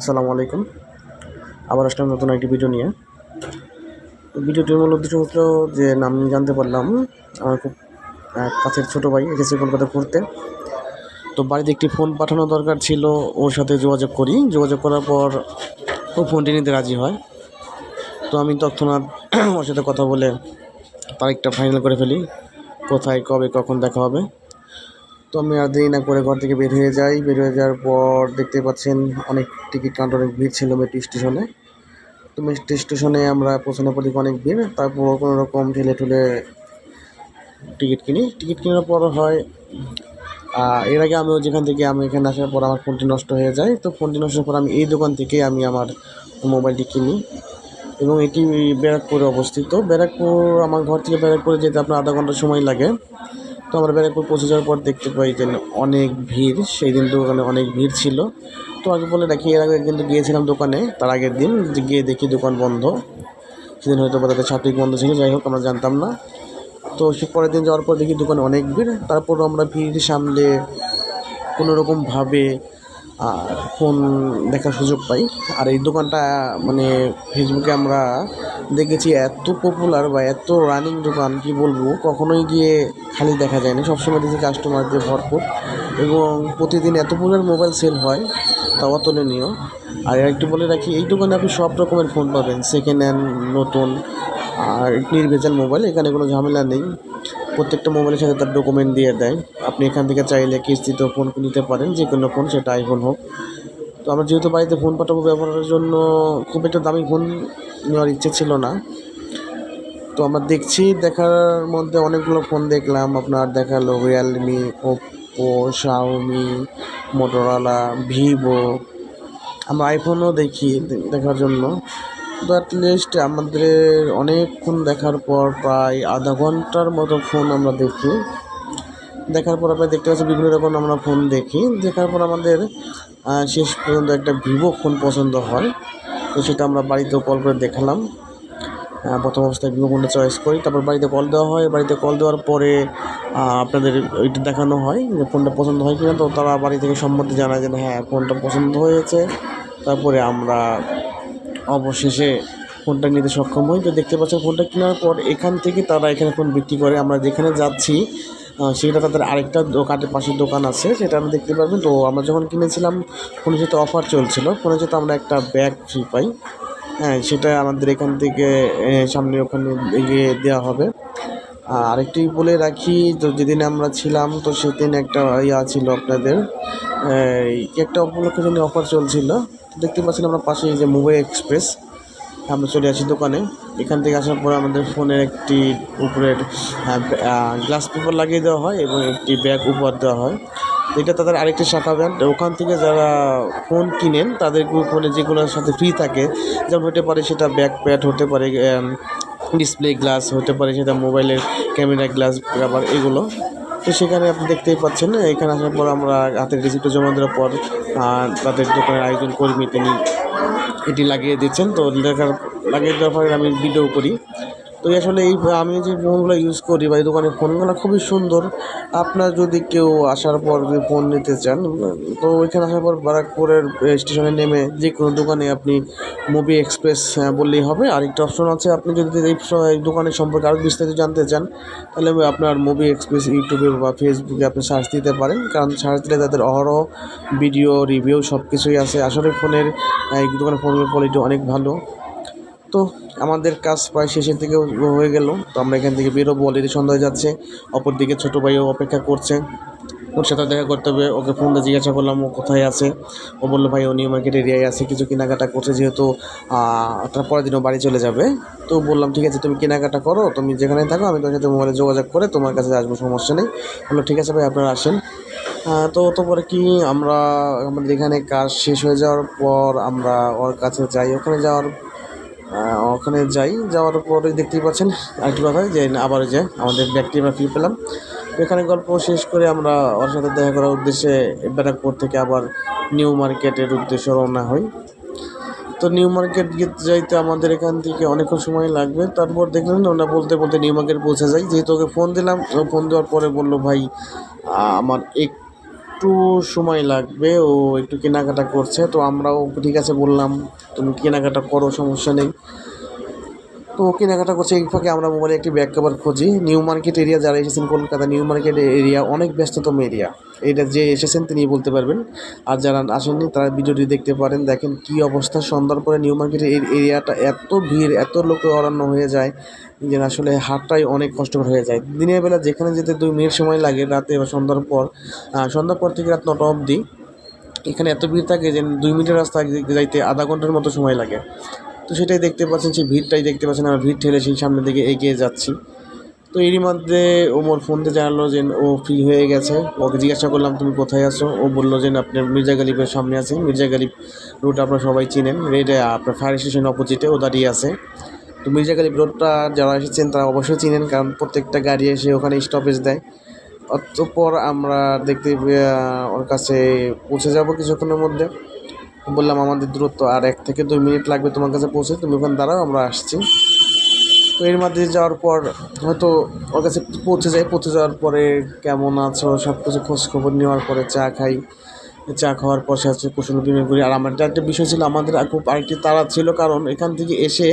আসসালামু আলাইকুম। আবার আসলাম নতুন একটি ভিডিও নিয়ে। ভিডিওটির মূল উদ্দেশ্য হলো যে নাম জানতে পারলাম আমার খুব কাছের ছোটো ভাই এসেছে কলকাতা পড়তে। তো বাড়িতে একটি ফোন পাঠানো দরকার ছিল, ওর সাথে যোগাযোগ করি। যোগাযোগ করার পর ও ফোনটি নিতে রাজি হয়। তো আমি তৎক্ষণাৎ ওর সাথে কথা বলে তারিখটা ফাইনাল করে ফেলি, কোথায় কবে কখন দেখা হবে। তো আমি আর দেরি না করে ঘর থেকে বের হয়ে যাই। বের হয়ে যাওয়ার পর দেখতে পাচ্ছেন অনেক টিকিট কাউন্টার, অনেক ভিড় ছিল মেট্রো স্টেশনে। তো মেট্রো স্টেশনে আমরা পৌঁছানোর পর দেখি অনেক ভিড়। তারপর কোনো রকম ঠেলে ঠুলে টিকিট কিনি। টিকিট কেনার পর হয় এর আগে আমি এখানে আসার পর আমার ফোনটি নষ্ট হয়ে যায়। তো ফোনটি নষ্ট হওয়ার পর আমি এই দোকান থেকে আমি আমার মোবাইলটি কিনি এবং এটি ব্যারাকপুরে অবস্থিত। ব্যারাকপুর আমার ঘর থেকে ব্যারাকপুরে যেতে আপনার আধা ঘন্টা সময় লাগে। তো আমরা ব্যারাকপুর পৌঁছে যাওয়ার পর দেখতে পাই যে অনেক ভিড়। সেই দিন দোকানে অনেক ভিড় ছিল। তো আগে বলে রাখি, এর আগে কিন্তু গিয়েছিলাম দোকানে, তার আগের দিন গিয়ে দেখি দোকান বন্ধ। সেদিন হয়তো বা তাদের সাপ্তাহিক বন্ধ ছিল, যাই হোক আমরা জানতাম না। তো সে পরের দিন যাওয়ার পর দেখি দোকানে অনেক ভিড়। তারপর আমরা ভিড় সামলে কোনোরকমভাবে ফোন দেখার সুযোগ পাই। আর এই দোকানটা মানে ফেসবুকে আমরা দেখেছি এত পপুলার বা এত রানিং দোকান, কি বলবো, কখনোই গিয়ে খালি দেখা যায় না। সবসময় দেখি কাস্টমার দিয়ে ভরপুর এবং প্রতিদিন এত পরিমাণ মোবাইল সেল হয়, তা অতুলনীয়। আর একটু বলে রাখি, এই দোকানে আপনি সব রকমের ফোন পাবেন, সেকেন্ড হ্যান্ড, নতুন, আর নির্ভেজাল মোবাইল। এখানে কোনো ঝামেলা নেই। প্রত্যেকটা মোবাইলের সাথে তার ডকুমেন্ট দিয়ে দেয়। আপনি এখান থেকে চাইলে কিস্তিতেও ফোন নিতে পারেন, যে কোনো ফোন, সেটা আইফোন হোক। তো আমরা যেহেতু বাড়িতে ফোন পাঠাবো ব্যবহারের জন্য, খুব একটা দামি ফোন নেওয়ার ইচ্ছে ছিল না। তো আমরা দেখার মধ্যে অনেকগুলো ফোন দেখলাম। আপনার দেখালো Realme, Oppo, Xiaomi, Motorola, Vivo. আমরা আইফোনও দেখার জন্য। তো অ্যাটলিস্ট আমাদের অনেকক্ষণ দেখার পর প্রায় আধা ঘন্টার মতো ফোন আমরা দেখার পর আপনারা দেখতে পাচ্ছেন বিভিন্ন রকম আমরা ফোন দেখার পর আমাদের শেষ পর্যন্ত একটা ভিভো ফোন পছন্দ হয়। তো সেটা আমরা বাড়িতেও কল করে দেখালাম। প্রথম অবস্থায় ভিভো ফোনটা চয়েস করি, তারপর বাড়িতে কল দেওয়া হয়। বাড়িতে কল দেওয়ার পরে আপনাদের ওইটা দেখানো হয় যে ফোনটা পছন্দ হয় কিনা। তো তারা বাড়ি থেকে সম্মতি জানায় যে হ্যাঁ, ফোনটা পছন্দ হয়েছে। তারপরে আমরা অবশেষে ফোনটা নিতে সক্ষম হই। তো দেখতে পাচ্ছেন ফোনটা কেনার পর এখান থেকে তারা এখানে ফোন বিক্রি করে। আমরা যেখানে যাচ্ছি সেটা তাদের আরেকটা দোকানের পাশের দোকান আছে, সেটা আমরা দেখতে পারবেন। তো আমরা যখন কিনেছিলাম ফোনের সাথে অফার চলছিল, ফোনের সাথে আমরা একটা ব্যাগ ফ্রি পাই। হ্যাঁ, সেটা আমাদের এখান থেকে সামনে ওখানে এগিয়ে দেওয়া হবে। আরেকটি বলে রাখি, তো যেদিন আমরা ছিলাম তো সেদিন একটা ছিল আপনাদের একটা উপলক্ষে জন্য অফার চলছিল। দেখতে পাচ্ছেন আমরা পাশে যে মোবাইল এক্সপ্রেস, আমরা চলে আসি দোকানে। এখান থেকে আসার পর আমাদের ফোনের একটি উপরের গ্লাস পেপার লাগিয়ে দেওয়া হয় এবং একটি ব্যাগ উপহার দেওয়া হয়। এটা তাদের আরেকটি শাখা ব্যান্ড। ওখান থেকে যারা ফোন কিনেন তাদের ফোনে যেগুলোর সাথে ফ্রি থাকে, যেমন হতে পারে সেটা ব্যাক প্যাড, হতে পারে ডিসপ্লে গ্লাস, হতে পারে সেটা মোবাইলের ক্যামেরা গ্লাস কভার, এগুলো। তো সেখানে আপনি দেখতেই পাচ্ছেন। এখানে আসার পর আমরা হাতের রিসিপ্টটা জমা দেওয়ার পর তাদের দোকানের আয়োজন কর্মী তিনি এটি লাগিয়ে দিচ্ছেন। তো লাগিয়ে দেওয়ার পরে আমি ভিডিও করি। তো আসলে আমি যে ফোনগুলো ইউজ করি বা এই দোকানের ফোনগুলো খুবই সুন্দর। আপনার যদি কেউ আসার পর যদি ফোন নিতে চান, তো ওইখানে আসার পর ব্যারাকপুরের স্টেশনে নেমে যে কোনো দোকানে আপনি মুভি এক্সপ্রেস বললেই হবে। আরেকটা অপশন আছে, আপনি যদি এই দোকানের সম্পর্কে আরও বিস্তারিত জানতে চান, তাহলে আপনার মুভি এক্সপ্রেস ইউটিউবে বা ফেসবুকে আপনি সার্চ দিতে পারেন, কারণ সার্চ দিলে তাদের অহরহ ভিডিও রিভিউ সব কিছুই আছে। আসলে এই দোকানের ফোনের কোয়ালিটি অনেক ভালো। তো আমাদের কাজ প্রায় শেষের দিকে হয়ে গেল। তো আমরা এখান থেকে বেরোবো, অলরেডি সন্ধ্যা হয়ে যাচ্ছে। অপরদিকে ছোটো ভাইও অপেক্ষা করছে, ওর সাথে দেখা করতে হবে। ওকে ফোনটা জিজ্ঞাসা করলাম ও কোথায় আছে। ও বললো ভাই ও নিউ মার্কেট এরিয়ায় আছে, কিছু কেনাকাটা করছে, যেহেতু তার পরের দিনও বাড়ি চলে যাবে। তো বললাম ঠিক আছে, তুমি কেনাকাটা করো, তুমি যেখানে থাকো, আমি তোমার সাথে মোবাইলে যোগাযোগ করে তোমার কাছে আসবো, সমস্যা নেই। বললো ঠিক আছে ভাই, আপনারা আসেন। তো পরে কি আমাদের এখানে কাজ শেষ হয়ে যাওয়ার পর আমরা ওর কাছে যাই। ওখানে যাওয়ার পরে দেখতেই পাচ্ছেন আরেকটি কথা, যে আবার যে আমাদের ব্যাগটি আমরা ফিরে পেলাম। এখানে গল্প শেষ করে আমরা ওর সাথে দেখা করার উদ্দেশ্যে ব্যারাকপুর থেকে আবার নিউ মার্কেটের উদ্দেশ্যে রওনা হই। তো নিউ মার্কেট যাইতে আমাদের এখান থেকে অনেকক্ষণ সময় লাগবে। তারপর দেখলাম ওরা বলতে বলতে নিউ মার্কেট পৌঁছে যাই। যেহেতু ওকে ফোন দিলাম, ও ফোন দেওয়ার পরে বললো ভাই আমার একটু সময় লাগবে, ও একটু কেনাকাটা করছে। তো আমরাও ঠিক আছে বললাম, তুমি কেনাকাটা করো, সমস্যা নেই। তো ও কেনাকাটা করছে, এই ফাঁকে আমরা মোবাইলে একটি ব্যাক কভার খুঁজি। নিউ মার্কেট এরিয়া, যারা এসেছেন কলকাতা নিউ মার্কেট এরিয়া অনেক ব্যস্ততম এরিয়া, এটা যে এসেছেন তিনি বলতে পারবেন। আর যারা আসেননি তারা ভিডিওটি দেখতে পারেন। দেখেন কী অবস্থা, সন্ধ্যার পরে নিউ মার্কেটের এই এরিয়াটা এত ভিড়, এত লোকে অরণ্য হয়ে যায় যে আসলে হাঁটাই অনেক কষ্টকর হয়ে যায়। দিনের বেলা যেখানে যেতে 2 মিনিট সময় লাগে, রাতে বা সন্ধ্যার পর থেকে রাত 9টা অবধি এখানে এত ভিড় থাকে যে 2 মিনিটের রাস্তা যাইতে আধা ঘন্টার মতো সময় লাগে। তো সেটাই দেখতে পাচ্ছেন, সেই ভিড়টাই দেখতে পাচ্ছেন, আমরা ভিড় ঠেলে সেই সামনের দিকে এগিয়ে যাচ্ছি। তো এরই মধ্যে ওমর ফোন দিয়ে জানালো যে ও ফ্রি হয়ে গেছে। ওকে জিজ্ঞাসা করলাম তুমি কোথায় আছো, ও বললো যে আপনার মির্জা গালিবের সামনে আছি। মির্জা গালিব রোড আপনারা সবাই চিনেন, এটা আপনার ফায়ার স্টেশন অপোজিটে ও দাঁড়িয়ে আছে। তো মির্জা গালিব রোডটা যারা এসেছেন তারা অবশ্যই চিনেন, কারণ প্রত্যেকটা গাড়ি এসে ওখানে স্টপেজ দেয়। অতঃপর আমরা দেখতে ওর কাছে পৌঁছে যাব কিছুক্ষণের মধ্যে। বললাম আমাদের দূরত্ব আর 1 থেকে 2 মিনিট লাগবে তোমার কাছে পৌঁছে, তুমি ওখানে দাঁড়াও, আমরা আসছি। তো এর মধ্যে যাওয়ার পর হয়তো ওর কাছে পৌঁছে যাওয়ার পরে কেমন আছো সব কিছু খোঁজখবর নেওয়ার পরে চা খাই। চা খাওয়ার পর সে হচ্ছে কুশল বিনিময় করি। আর আমার একটা বিষয় ছিল, আমাদের খুব আরেকটি তাড়া ছিল, কারণ এখান থেকে এসে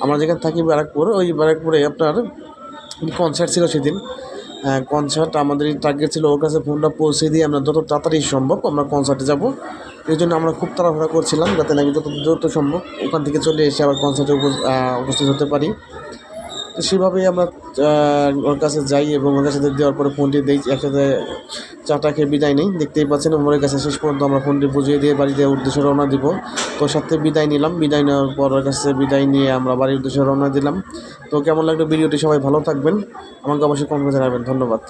আমরা যেখানে থাকি ব্যারাকপুর, ওই ব্যারাকপুরে আপনার কনসার্ট ছিল সেদিন। কনসার্ট আমাদের টার্গেট ছিল ওর কাছে ফোনটা পৌঁছে দিয়ে আমরা যত তাড়াতাড়ি সম্ভব আমরা কনসার্টে যাব। এই জন্য আমরা খুব তাড়াহুড়া করছিলাম যাতে নাকি যত দ্রুত সম্ভব ওখান থেকে চলে এসে আবার কনসার্টে উপস্থিত হতে পারি। তো সেভাবেই আমরা ওর কাছে যাই এবং ওর কাছে দেওয়ার পরে ফোনটি দিই, একসাথে চাটা খেয়ে বিদায় নেই। দেখতেই পাচ্ছেন ওমরের কাছে শেষ পর্যন্ত আমরা ফোনটি বুঝিয়ে দিয়ে বাড়িতে উদ্দেশ্যে রওনা দিব। তো সাথে বিদায় নিলাম, বিদায় নেওয়ার পর ওর কাছে বিদায় নিয়ে আমরা বাড়ির উদ্দেশ্যে রওনা দিলাম। তো কেমন লাগলো ভিডিওটি, সবাই ভালো থাকবেন, আমাকে অবশ্যই কমেন্টে জানাবেন। ধন্যবাদ।